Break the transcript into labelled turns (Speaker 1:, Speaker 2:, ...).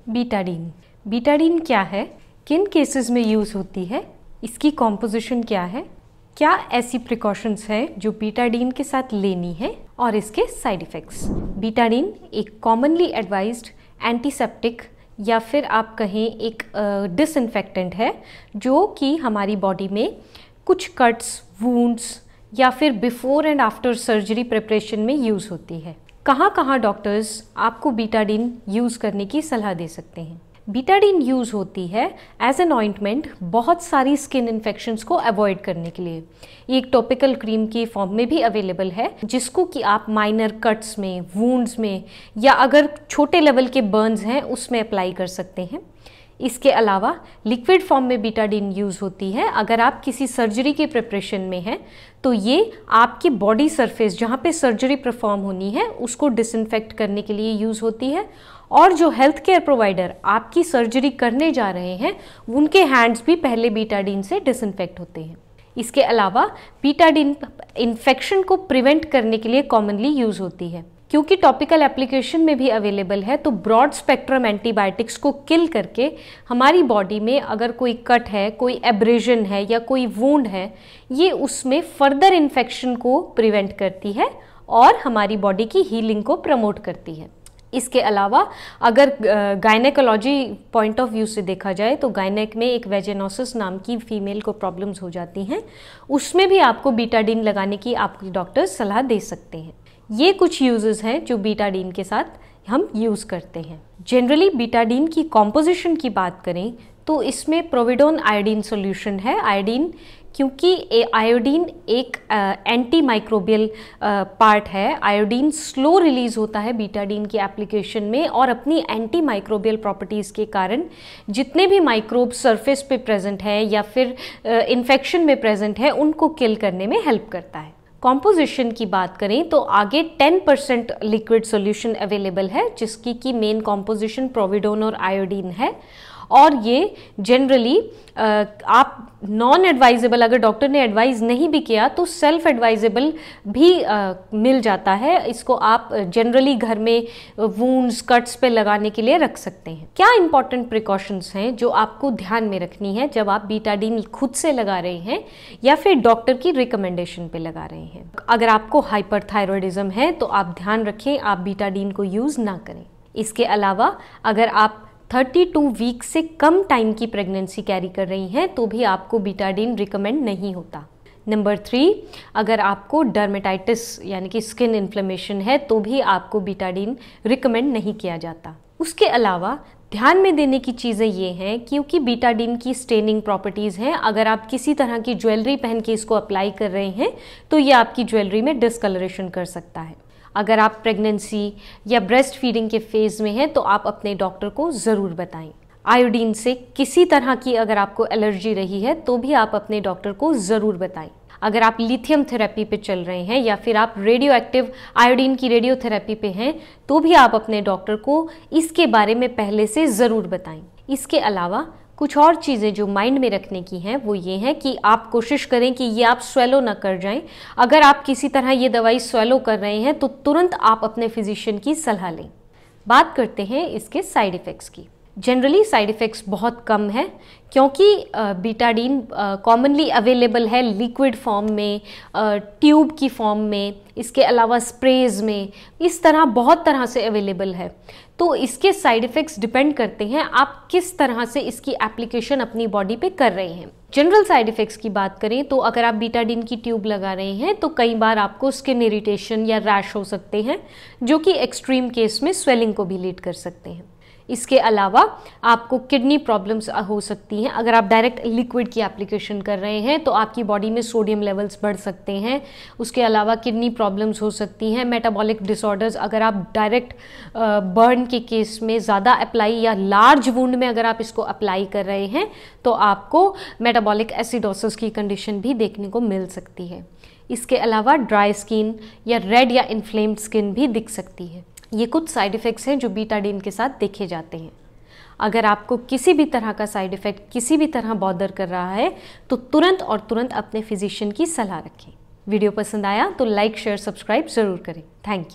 Speaker 1: Betadine. Betadine क्या है, किन केसेस में यूज़ होती है, इसकी कॉम्पोजिशन क्या है, क्या ऐसी प्रिकॉशंस हैं जो बीटाडीन के साथ लेनी है और इसके साइड इफ़ेक्ट्स। बीटाडीन एक कॉमनली एडवाइज्ड एंटीसेप्टिक या फिर आप कहें एक डिसइंफेक्टेंट है जो कि हमारी बॉडी में कुछ कट्स, वुंड्स या फिर before and after surgery preparation में यूज़ होती है। कहाँ कहाँ डॉक्टर्स आपको बीटाडीन यूज़ करने की सलाह दे सकते हैं। बीटाडीन यूज़ होती है एज एन ऑइंटमेंट बहुत सारी स्किन इन्फेक्शंस को अवॉइड करने के लिए। ये एक टॉपिकल क्रीम के फॉर्म में भी अवेलेबल है जिसको कि आप माइनर कट्स में, वुंड्स में या अगर छोटे लेवल के बर्न्स हैं उसमें अप्लाई कर सकते हैं। इसके अलावा लिक्विड फॉर्म में बीटाडीन यूज़ होती है अगर आप किसी सर्जरी के प्रिपरेशन में हैं तो ये आपकी बॉडी सरफेस जहाँ पे सर्जरी परफॉर्म होनी है उसको डिसइंफेक्ट करने के लिए यूज़ होती है। और जो हेल्थ केयर प्रोवाइडर आपकी सर्जरी करने जा रहे हैं उनके हैंड्स भी पहले बीटाडीन से डिसइंफेक्ट होते हैं। इसके अलावा बीटाडीन इन्फेक्शन को प्रिवेंट करने के लिए कॉमनली यूज़ होती है। क्योंकि टॉपिकल एप्लीकेशन में भी अवेलेबल है तो ब्रॉड स्पेक्ट्रम एंटीबायोटिक्स को किल करके हमारी बॉडी में अगर कोई कट है, कोई एब्रेजन है या कोई वुंड है, ये उसमें फर्दर इन्फेक्शन को प्रिवेंट करती है और हमारी बॉडी की हीलिंग को प्रमोट करती है। इसके अलावा अगर गायनेकोलॉजी पॉइंट ऑफ व्यू से देखा जाए तो गायनेक में एक वेजिनोसिस नाम की फीमेल को प्रॉब्लम्स हो जाती हैं, उसमें भी आपको बीटाडीन लगाने की आपके डॉक्टर सलाह दे सकते हैं। ये कुछ यूजेस हैं जो बीटाडीन के साथ हम यूज़ करते हैं। जनरली बीटाडीन की कॉम्पोजिशन की बात करें तो इसमें प्रोविडोन आयोडीन सॉल्यूशन है। आयोडीन क्योंकि आयोडीन एक एंटी माइक्रोबियल पार्ट है, आयोडीन स्लो रिलीज होता है बीटाडीन की एप्लीकेशन में और अपनी एंटी माइक्रोबियल प्रॉपर्टीज़ के कारण जितने भी माइक्रोब सरफेस पे प्रेजेंट हैं या फिर इन्फेक्शन में प्रेजेंट है उनको किल करने में हेल्प करता है। कॉम्पोजिशन की बात करें तो आगे 10% लिक्विड सॉल्यूशन अवेलेबल है जिसकी की मेन कॉम्पोजिशन प्रोविडोन और आयोडीन है। और ये जनरली आप नॉन एडवाइजेबल, अगर डॉक्टर ने एडवाइज नहीं भी किया तो सेल्फ एडवाइजेबल भी मिल जाता है। इसको आप जनरली घर में वुंड्स, कट्स पे लगाने के लिए रख सकते हैं। क्या इंपॉर्टेंट प्रिकॉशंस हैं जो आपको ध्यान में रखनी है जब आप बीटाडीन खुद से लगा रहे हैं या फिर डॉक्टर की रिकमेंडेशन पे लगा रहे हैं। अगर आपको हाइपरथायरॉयडिज्म है तो आप ध्यान रखें आप बीटाडीन को यूज़ ना करें। इसके अलावा अगर आप 32 वीक से कम टाइम की प्रेगनेंसी कैरी कर रही हैं तो भी आपको बीटाडीन रिकमेंड नहीं होता। नंबर 3, अगर आपको डर्मेटाइटिस यानी कि स्किन इन्फ्लेमेशन है तो भी आपको बीटाडीन रिकमेंड नहीं किया जाता। उसके अलावा ध्यान में देने की चीज़ें ये हैं क्योंकि बीटाडीन की स्टेनिंग प्रॉपर्टीज़ हैं। अगर आप किसी तरह की ज्वेलरी पहन के इसको अप्लाई कर रहे हैं तो ये आपकी ज्वेलरी में डिस्कलरेशन कर सकता है। अगर आप प्रेगनेंसी या ब्रेस्ट फीडिंग के फेज़ में हैं तो आप अपने डॉक्टर को ज़रूर बताएं। आयोडीन से किसी तरह की अगर आपको एलर्जी रही है तो भी आप अपने डॉक्टर को ज़रूर बताएं। अगर आप लिथियम थेरेपी पे चल रहे हैं या फिर आप रेडियो एक्टिव आयोडीन की रेडियोथेरेपी पे हैं तो भी आप अपने डॉक्टर को इसके बारे में पहले से ज़रूर बताएं। इसके अलावा कुछ और चीज़ें जो माइंड में रखने की हैं वो ये हैं कि आप कोशिश करें कि ये आप स्वेलो ना कर जाएं। अगर आप किसी तरह ये दवाई स्वेलो कर रहे हैं तो तुरंत आप अपने फिजिशियन की सलाह लें। बात करते हैं इसके साइड इफ़ेक्ट्स की। जनरली साइड इफ़ेक्ट्स बहुत कम है क्योंकि बीटाडीन कॉमनली अवेलेबल है लिक्विड फॉर्म में, ट्यूब की फॉर्म में, इसके अलावा स्प्रेज में, इस तरह बहुत तरह से अवेलेबल है। तो इसके साइड इफ़ेक्ट्स डिपेंड करते हैं आप किस तरह से इसकी एप्लीकेशन अपनी बॉडी पे कर रहे हैं। जनरल साइड इफ़ेक्ट्स की बात करें तो अगर आप बीटाडीन की ट्यूब लगा रहे हैं तो कई बार आपको स्किन इरिटेशन या रैश हो सकते हैं जो कि एक्सट्रीम केस में स्वेलिंग को भी लीड कर सकते हैं। इसके अलावा आपको किडनी प्रॉब्लम्स हो सकती हैं। अगर आप डायरेक्ट लिक्विड की एप्लीकेशन कर रहे हैं तो आपकी बॉडी में सोडियम लेवल्स बढ़ सकते हैं। उसके अलावा किडनी प्रॉब्लम्स हो सकती हैं। मेटाबॉलिक डिसऑर्डर्स, अगर आप डायरेक्ट बर्न के केस में ज़्यादा अप्लाई या लार्ज वुंड में अगर आप इसको अप्लाई कर रहे हैं तो आपको मेटाबॉलिक एसिडोसिस की कंडीशन भी देखने को मिल सकती है। इसके अलावा ड्राई स्किन या रेड या इन्फ्लेम्ड स्किन भी दिख सकती है। ये कुछ साइड इफ़ेक्ट्स हैं जो बीटाडीन के साथ देखे जाते हैं। अगर आपको किसी भी तरह का साइड इफ़ेक्ट किसी भी तरह बॉदर कर रहा है तो तुरंत अपने फिजिशियन की सलाह रखें। वीडियो पसंद आया तो लाइक, शेयर, सब्सक्राइब ज़रूर करें। Thank you.